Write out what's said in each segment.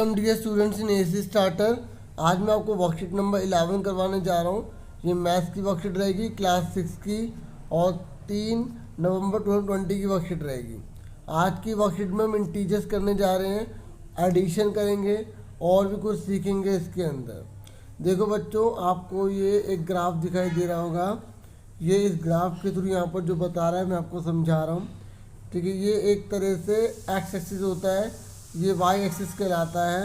Welcome dear students in AC starter. आज मैं आपको वर्कशीट नंबर 11 करवाने जा रहा हूँ। ये मैथ्स की वर्कशीट रहेगी क्लास 6 की और 3 नवंबर 2020 की वर्कशीट रहेगी। आज की वर्कशीट में हम इंटीजर्स करने जा रहे हैं, एडिशन करेंगे और भी कुछ सीखेंगे इसके अंदर। देखो बच्चों, आपको ये एक ग्राफ दिखाई दे रहा होगा। ये इस ग्राफ के थ्रू यहाँ पर जो बता रहा है मैं आपको समझा रहा हूँ। ठीक है, ये एक तरह से एक्स एक्सिस होता है, ये वाई एक्सिस कहलाता है।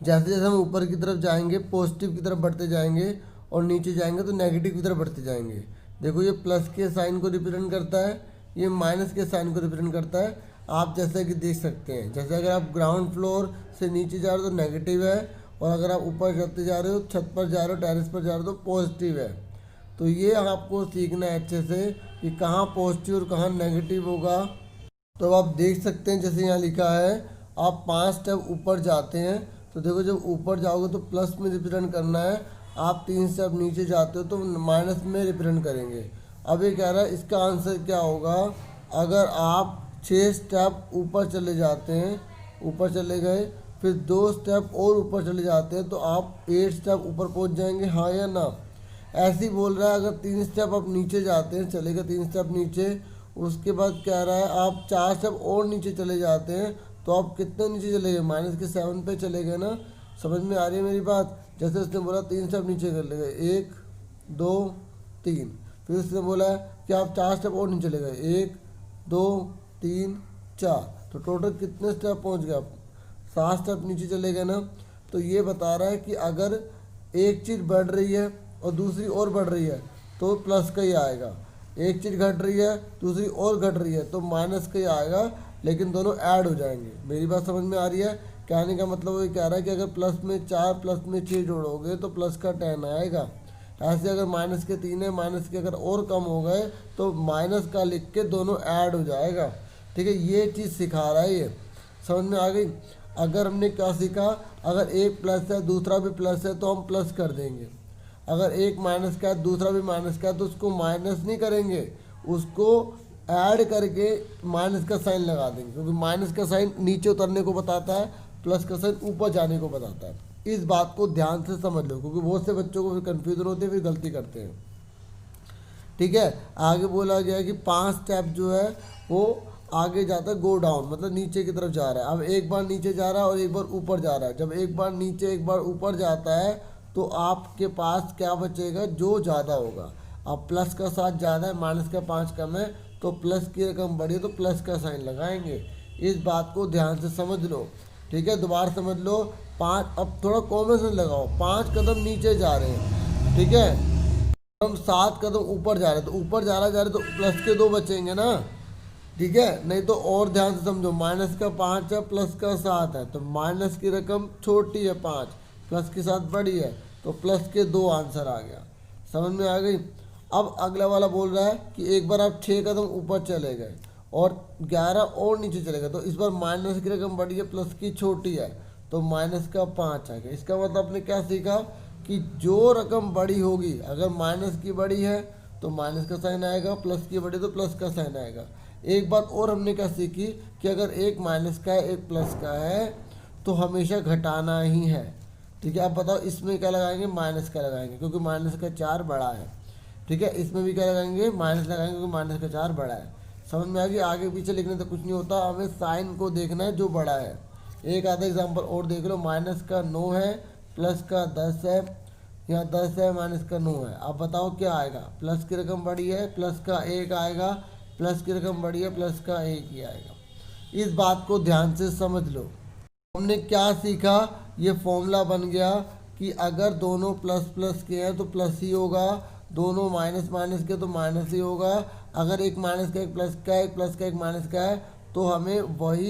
जैसे जैसे हम ऊपर की तरफ जाएंगे पॉजिटिव की तरफ बढ़ते जाएंगे और नीचे जाएंगे तो नेगेटिव की तरफ बढ़ते जाएंगे। देखो ये प्लस के साइन को रिप्रेजेंट करता है, ये माइनस के साइन को रिप्रेजेंट करता है। आप जैसे कि देख सकते हैं, जैसे अगर आप ग्राउंड फ्लोर से नीचे जा रहे हो तो नेगेटिव है, और अगर आप ऊपर चढ़ते जा रहे हो, छत पर जा रहे हो, टेरेस पर जा रहे हो तो पॉजिटिव है। तो ये आपको सीखना है अच्छे से कि कहाँ पॉजिटिव और कहाँ नेगेटिव होगा। तो आप देख सकते हैं, जैसे यहाँ लिखा है आप 5 स्टेप ऊपर जाते हैं तो देखो जब ऊपर जाओगे तो प्लस में रिप्रेजेंट करना है, आप 3 स्टेप नीचे जाते हो तो माइनस में रिप्रेजेंट करेंगे। अब ये कह रहा है इसका आंसर क्या होगा। अगर आप 6 स्टेप ऊपर चले जाते हैं, ऊपर चले गए, फिर 2 स्टेप और ऊपर चले जाते हैं तो आप 8 स्टेप ऊपर पहुंच जाएंगे, हाँ या ना। ऐसे ही बोल रहा है अगर 3 स्टेप आप नीचे जाते हैं, चलेगा 3 स्टेप नीचे, उसके बाद कह रहा है आप 4 स्टेप और नीचे चले जाते हैं तो आप कितने नीचे चले गए, माइनस के 7 पे चले गए ना। समझ में आ रही है मेरी बात। जैसे उसने बोला 3 स्टेप नीचे कर ले गए, 1 2 3, फिर उसने बोला कि आप 4 स्टेप और नीचे चले गए, 1 2 3 4, तो टोटल कितने स्टेप पहुंच गए आप, 7 स्टेप नीचे चले गए ना। तो ये बता रहा है कि अगर एक चीज़ बढ़ रही है और दूसरी और बढ़ रही है तो प्लस का ही आएगा, एक चीज़ घट रही है दूसरी और घट रही है तो माइनस का ही आएगा, लेकिन दोनों ऐड हो जाएंगे। मेरी बात समझ में आ रही है। कहने का मतलब वो कह रहा है कि अगर प्लस में 4 प्लस में 6 जोड़ोगे तो प्लस का 10 आएगा। ऐसे अगर माइनस के 3 है, माइनस के अगर और कम हो गए तो माइनस का लिख के दोनों ऐड हो जाएगा। ठीक है, ये चीज़ सिखा रहा है ये। समझ में आ गई। अगर हमने क्या सीखा, अगर एक प्लस है दूसरा भी प्लस है तो हम प्लस कर देंगे। अगर एक माइनस का है दूसरा भी माइनस का है तो उसको माइनस नहीं करेंगे, उसको ऐड करके माइनस का साइन लगा देंगे, क्योंकि माइनस का साइन नीचे उतरने को बताता है, प्लस का साइन ऊपर जाने को बताता है। इस बात को ध्यान से समझ लो, क्योंकि बहुत से बच्चों को फिर कन्फ्यूजन होते हैं, फिर गलती करते हैं। ठीक है, आगे बोला गया है कि 5 स्टेप जो है वो आगे जाता है, गो डाउन मतलब नीचे की तरफ जा रहा है। अब एक बार नीचे जा रहा है और एक बार ऊपर जा रहा है। जब एक बार नीचे एक बार ऊपर जाता है तो आपके पास क्या बचेगा, जो ज़्यादा होगा। अब प्लस का 7 ज़्यादा है, माइनस का 5 कम है, तो प्लस की रकम बढ़ी तो प्लस का साइन लगाएंगे। इस बात को ध्यान से समझ लो। ठीक है, दोबारा समझ लो। 5, अब थोड़ा कॉमन सेंस लगाओ, 5 कदम नीचे जा रहे हैं, ठीक है, हम 7 कदम ऊपर जा रहे हैं, तो ऊपर जा रहे तो प्लस के 2 बचेंगे ना। ठीक है, नहीं तो और ध्यान से समझो, माइनस का 5 है प्लस का 7 है, तो माइनस की रकम छोटी है 5, प्लस के साथ बड़ी है, तो प्लस के 2 आंसर आ गया। समझ में आ गई। अब अगला वाला बोल रहा है कि एक बार आप 6 कदम ऊपर चले गए और 11 और नीचे चले गए, तो इस बार माइनस की रकम बड़ी है प्लस की छोटी है, तो माइनस का 5 आएगा। इसका मतलब आपने क्या सीखा कि जो रकम बड़ी होगी, अगर माइनस की बड़ी है तो माइनस का साइन आएगा, प्लस की बड़ी तो प्लस का साइन आएगा। एक बात और हमने क्या सीखी कि अगर एक माइनस का है एक प्लस का है तो हमेशा घटाना ही है। ठीक है, अब बताओ इसमें क्या लगाएंगे, माइनस का लगाएंगे क्योंकि माइनस का 4 बड़ा है। ठीक है, इसमें भी क्या लगाएंगे, माइनस लगाएंगे क्योंकि माइनस का 4 बड़ा है। समझ में आ गई। आगे पीछे लिखने से कुछ नहीं होता, हमें साइन को देखना है जो बड़ा है। एक आधा एग्जाम्पल और देख लो, माइनस का 9 है प्लस का 10 है, यहाँ 10 है माइनस का 9 है। अब बताओ क्या आएगा, प्लस की रकम बड़ी है प्लस का 1 आएगा, प्लस की रकम बड़ी है प्लस का 1 ही आएगा। इस बात को ध्यान से समझ लो। हमने क्या सीखा, ये फॉर्मूला बन गया कि अगर दोनों प्लस प्लस के हैं तो प्लस ही होगा, दोनों माइनस माइनस के तो माइनस ही होगा। अगर एक माइनस का एक प्लस का एक प्लस का एक माइनस का है तो हमें वही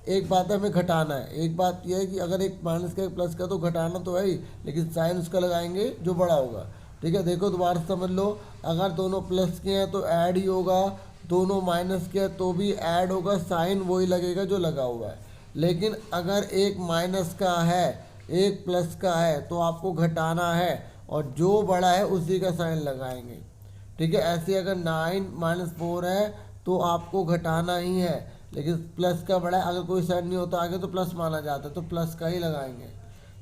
एक बात है, हमें घटाना है। एक बात यह है कि अगर एक माइनस का एक प्लस का तो घटाना तो है ही, लेकिन साइन उसका लगाएंगे जो बड़ा होगा। ठीक है, देखो दोबारा समझ लो, अगर दोनों प्लस के हैं तो ऐड ही होगा, दोनों माइनस के हैं तो भी ऐड होगा, साइन वही लगेगा जो लगा हुआ है। लेकिन अगर एक माइनस का है एक प्लस का है तो आपको घटाना है और जो बड़ा है उसी का साइन लगाएंगे। ठीक है, ऐसे अगर 9 - 4 है तो आपको घटाना ही है, लेकिन प्लस का बड़ा है, अगर कोई साइन नहीं होता आगे तो प्लस माना जाता है, तो प्लस का ही लगाएंगे।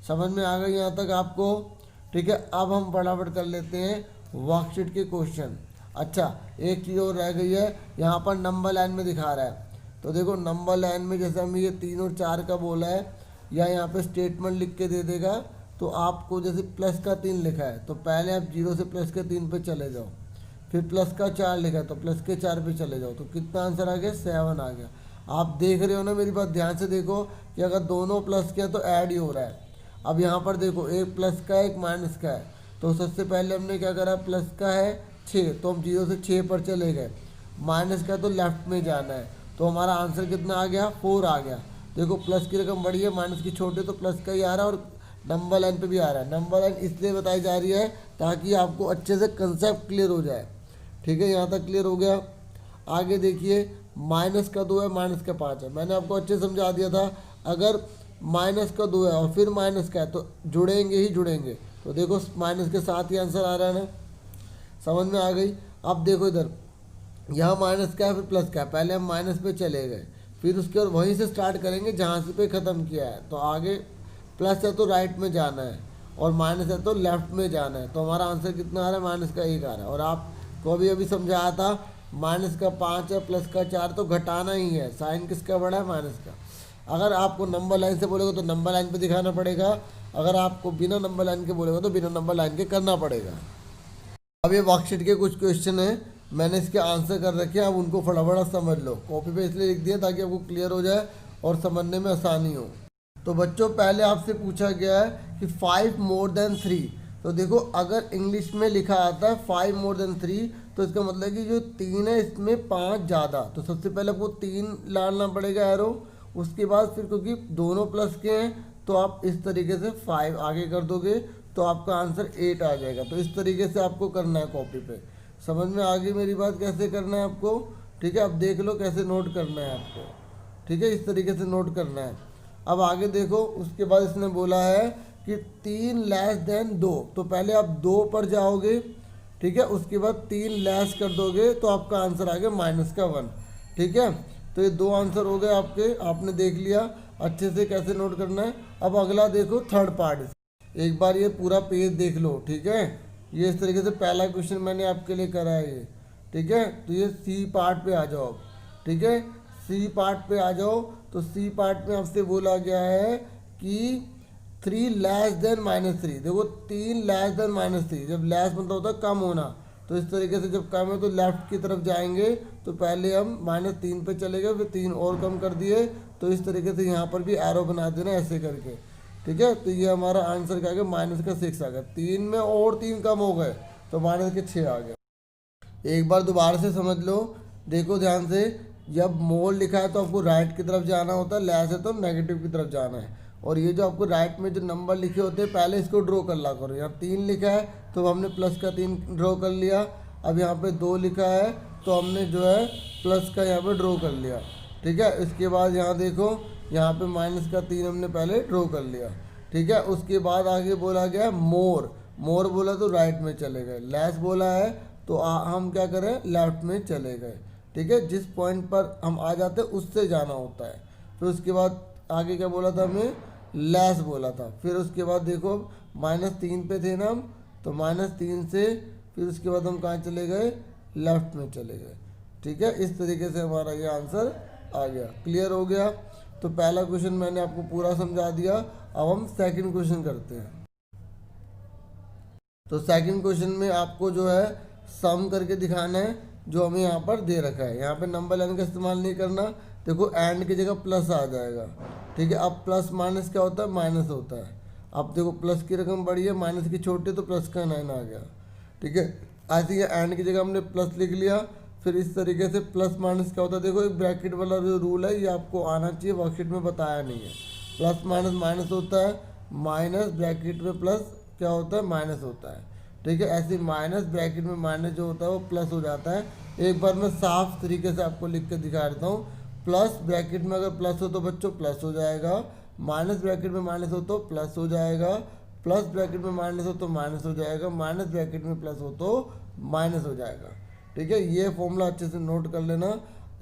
समझ में आ गई यहाँ तक आपको? ठीक है, अब हम फटाफट कर लेते हैं वर्कशीट के क्वेश्चन। अच्छा, एक चीज़ और रह गई है, यहाँ पर नंबर लाइन में दिखा रहा है। तो देखो नंबर लाइन में जैसे हमें ये 3 और 4 का बोला है, या यहाँ पे स्टेटमेंट लिख के दे देगा, तो आपको जैसे प्लस का 3 लिखा है तो पहले आप 0 से प्लस के 3 पे चले जाओ, फिर प्लस का 4 लिखा है तो प्लस के 4 पे चले जाओ, तो कितना आंसर आ गया? 7 आ गया। आप देख रहे हो ना, मेरी बात ध्यान से देखो कि अगर दोनों प्लस के हैं तो ऐड ही हो रहा है। अब यहाँ पर देखो, एक प्लस का है एक माइनस का है, तो सबसे पहले हमने क्या करा, प्लस का है 6 तो हम 0 से 6 पर चले गए, माइनस का तो लेफ्ट में जाना है, तो हमारा आंसर कितना आ गया? 4 आ गया। देखो प्लस की रकम बड़ी है, माइनस की छोटी, तो प्लस का ही आ रहा है, और नंबर लाइन पे भी आ रहा है। नंबर लाइन इसलिए बताई जा रही है ताकि आपको अच्छे से कंसेप्ट क्लियर हो जाए। ठीक है, यहाँ तक क्लियर हो गया। आगे देखिए, माइनस का 2 है, माइनस का 5 है, मैंने आपको अच्छे से समझा दिया था। अगर माइनस का 2 है और फिर माइनस का है तो जुड़ेंगे ही जुड़ेंगे, तो देखो माइनस के साथ ही आंसर आ रहा है ना, समझ में आ गई? अब देखो इधर, यहाँ माइनस का है फिर प्लस का है, पहले हम माइनस पे चले गए, फिर उसके बाद वहीं से स्टार्ट करेंगे जहाँ से पे ख़त्म किया है, तो आगे प्लस है तो राइट में जाना है, और माइनस है तो लेफ्ट में जाना है, तो हमारा आंसर कितना आ रहा है? माइनस का 1 आ रहा है। और आपको अभी समझाया था, माइनस का 5 है, प्लस का 4, तो घटाना ही है, साइन किसका बड़ा है? माइनस का। अगर आपको नंबर लाइन से बोलेगा तो नंबर लाइन पे दिखाना पड़ेगा, अगर आपको बिना नंबर लाइन के बोलेगा तो बिना नंबर लाइन के करना पड़ेगा। अब ये वर्कशीट के कुछ क्वेश्चन हैं, मैंने इसके आंसर कर रखे हैं, अब उनको फटाफट समझ लो। कॉपी पे इसलिए लिख दिया ताकि आपको क्लियर हो जाए और समझने में आसानी हो। तो बच्चों, पहले आपसे पूछा गया है कि 5 मोर देन 3, तो देखो अगर इंग्लिश में लिखा आता है 5 मोर देन 3, तो इसका मतलब कि जो 3 है इसमें 5 ज़्यादा, तो सबसे पहले आपको 3 डालना पड़ेगा एरो, उसके बाद फिर क्योंकि दोनों प्लस के हैं तो आप इस तरीके से 5 आगे कर दोगे तो आपका आंसर 8 आ जाएगा। तो इस तरीके से आपको करना है कॉपी पे। समझ में आ गई मेरी बात, कैसे करना है आपको? ठीक है, अब देख लो कैसे नोट करना है आपको। ठीक है, इस तरीके से नोट करना है। अब आगे देखो, उसके बाद इसने बोला है कि 3 लेस देन 2, तो पहले आप 2 पर जाओगे, ठीक है, उसके बाद 3 लेस कर दोगे तो आपका आंसर आ गया -1। ठीक है, तो ये 2 आंसर हो गए आपके, आपने देख लिया अच्छे से कैसे नोट करना है। अब अगला देखो, थर्ड पार्ट, एक बार ये पूरा पेज देख लो। ठीक है, ये इस तरीके से पहला क्वेश्चन मैंने आपके लिए करा है ये। ठीक है, तो ये सी पार्ट पे आ जाओ। ठीक है, सी पार्ट पे आ जाओ। तो सी पार्ट में आपसे बोला गया है कि 3 लेस देन -3, देखो 3 लेस देन -3, जब लेस मतलब होता है कम होना, तो इस तरीके से जब कम है तो लेफ्ट की तरफ जाएंगे, तो पहले हम -3 पे चले गए, फिर 3 और कम कर दिए, तो इस तरीके से यहाँ पर भी एरो बना देना ऐसे करके। ठीक है, तो ये हमारा आंसर क्या आ गया? -6 आ गया। 3 में और 3 कम हो गए तो -6 आ गया। एक बार दोबारा से समझ लो, देखो ध्यान से, जब मोल लिखा है तो आपको राइट की तरफ जाना होता है, लेस है तो नेगेटिव की तरफ जाना है। और ये जो आपको राइट में जो नंबर लिखे होते हैं पहले इसको ड्रॉ कर ला करो। यहाँ 3 लिखा है तो हमने प्लस का 3 ड्रॉ कर लिया। अब यहाँ पे 2 लिखा है तो हमने जो है प्लस का यहाँ पे ड्रॉ कर लिया। ठीक है, इसके बाद यहाँ देखो, यहाँ पे माइनस का 3 हमने पहले ड्रॉ कर लिया। ठीक है, उसके बाद आगे बोला गया मोर, मोर बोला तो राइट में चले गए, लेस बोला है तो हम क्या करें? लेफ्ट में चले गए। ठीक है, जिस पॉइंट पर हम आ जाते हैं उससे जाना होता है। फिर उसके बाद आगे क्या बोला था हमें? लेस बोला था। फिर उसके बाद देखो -3 पे थे ना हम, तो -3 से फिर उसके बाद हम कहाँ चले गए? लेफ्ट में चले गए। ठीक है, इस तरीके से हमारा ये आंसर आ गया। क्लियर हो गया? तो पहला क्वेश्चन मैंने आपको पूरा समझा दिया। अब हम सेकंड क्वेश्चन करते हैं। तो सेकंड क्वेश्चन में आपको जो है सम करके दिखाना है जो हमें यहाँ पर दे रखा है। यहाँ पे नंबर लाइन का इस्तेमाल नहीं करना। देखो एंड की जगह प्लस आ जाएगा। ठीक है, अब प्लस माइनस क्या होता है? माइनस होता है। अब देखो प्लस की रकम बड़ी है, माइनस की छोटी है, तो प्लस का 9 आ गया। ठीक है, ऐसे ही एंड की जगह हमने प्लस लिख लिया। फिर इस तरीके से प्लस माइनस क्या होता है? देखो एक ब्रैकेट वाला जो रूल है ये आपको आना चाहिए, वर्कशीट में बताया नहीं है। प्लस माइनस माइनस होता है, माइनस ब्रैकेट में प्लस क्या होता है? माइनस होता है। ठीक है, ऐसे माइनस ब्रैकेट में माइनस जो होता है वो प्लस हो जाता है। एक बार मैं साफ तरीके से आपको लिख के दिखा देता हूँ। प्लस ब्रैकेट में अगर प्लस हो तो बच्चों प्लस हो जाएगा, माइनस ब्रैकेट में माइनस हो तो प्लस हो जाएगा, प्लस ब्रैकेट में माइनस हो तो माइनस हो जाएगा, माइनस ब्रैकेट में प्लस हो तो माइनस हो जाएगा। ठीक है, ये फॉर्मूला अच्छे से नोट कर लेना।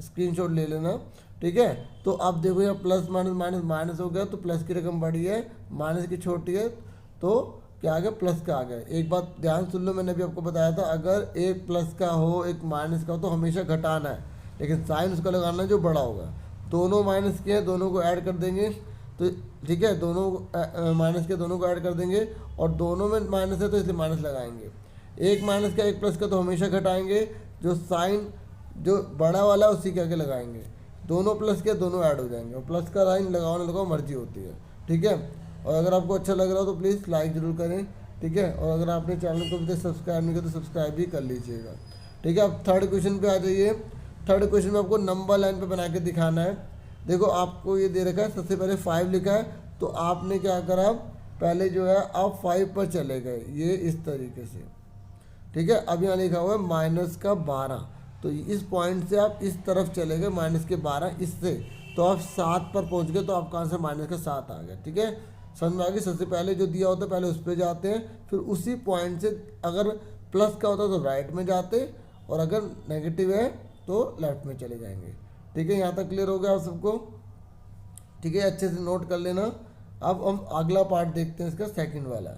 स्क्रीनशॉट ले लेना, ठीक है। तो अब देखो यहाँ प्लस माइनस माइनस माइनस हो गया, तो प्लस की रकम बड़ी है, माइनस की छोटी है, तो क्या आ गया, प्लस का आ गया। एक बात ध्यान सुन लो, मैंने अभी आपको बताया था, अगर एक प्लस का हो एक माइनस का हो तो हमेशा घटाना है, लेकिन साइन उसका लगाना है जो बड़ा होगा। दोनों माइनस के हैं, दोनों को ऐड कर देंगे, तो ठीक है, दोनों माइनस के दोनों को ऐड कर देंगे, और दोनों में माइनस है तो इसलिए माइनस लगाएंगे। एक माइनस का एक प्लस का तो हमेशा घटाएंगे, जो साइन जो बड़ा वाला है उसी के आगे लगाएंगे। दोनों प्लस के दोनों ऐड हो जाएंगे, और प्लस का साइन लगाओ ना लगाओ मर्जी होती है, ठीक है। और अगर आपको अच्छा लग रहा हो तो प्लीज़ लाइक ज़रूर करें, ठीक है। और अगर आपने चैनल को अभी तक सब्सक्राइब नहीं किया तो सब्सक्राइब भी कर लीजिएगा, ठीक है। अब थर्ड क्वेश्चन पे आ जाइए। थर्ड क्वेश्चन में आपको नंबर लाइन पे बना के दिखाना है। देखो आपको ये दे रखा है, सबसे पहले 5 लिखा है, तो आपने क्या करा, पहले जो है आप 5 पर चले गए, ये इस तरीके से, ठीक है। अब यहाँ लिखा हुआ है -12, तो इस पॉइंट से आप इस तरफ चले गए, -12 इससे, तो आप 7 पर पहुँच गए, तो आपका आंसर -7 आ गया, ठीक है। समझ में आ गई। सबसे पहले जो दिया होता है पहले उस पर जाते हैं, फिर उसी पॉइंट से अगर प्लस का होता है तो राइट में जाते, और अगर नेगेटिव है तो लेफ्ट में चले जाएंगे, ठीक है। यहाँ तक क्लियर हो गया आप सबको, ठीक है, अच्छे से नोट कर लेना। अब हम अगला पार्ट देखते हैं, इसका सेकंड वाला।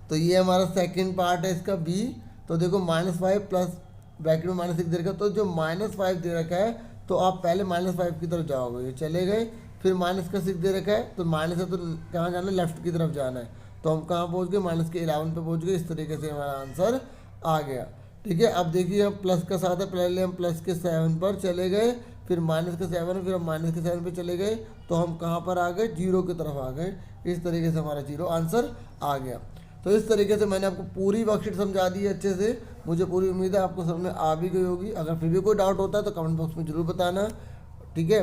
तो ये हमारा सेकंड पार्ट है इसका बी। तो देखो -5 प्लस ब्रैकेट में -6 दे रखा है, तो जो -5 दे रखा है तो आप पहले -5 की तरफ जाओगे, ये चले गए, फिर -6 दे रखा है, तो माइनस है तो कहाँ जाना है, लेफ्ट की तरफ जाना है, तो हम कहाँ पहुँच गए, -11 पे पहुँच गए। इस तरीके से हमारा आंसर आ गया, ठीक है। अब देखिए हम प्लस का 7 है, पहले हम +7 पर चले गए, फिर -7, फिर हम -7 पे चले गए, तो हम कहाँ पर आ गए, 0 की तरफ आ गए। इस तरीके से हमारा 0 आंसर आ गया। तो इस तरीके से मैंने आपको पूरी वर्कशीट समझा दी है अच्छे से। मुझे पूरी उम्मीद है आपको समझ में आ भी गई होगी। अगर फिर भी कोई डाउट होता है तो कमेंट बॉक्स में ज़रूर बताना, ठीक है।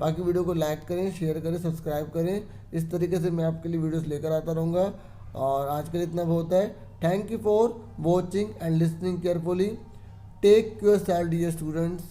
बाकी वीडियो को लाइक करें, शेयर करें, सब्सक्राइब करें। इस तरीके से मैं आपके लिए वीडियोस लेकर आता रहूँगा। और आज के लिए इतना बहुत है। Thank you for watching and listening carefully. Take care dear students.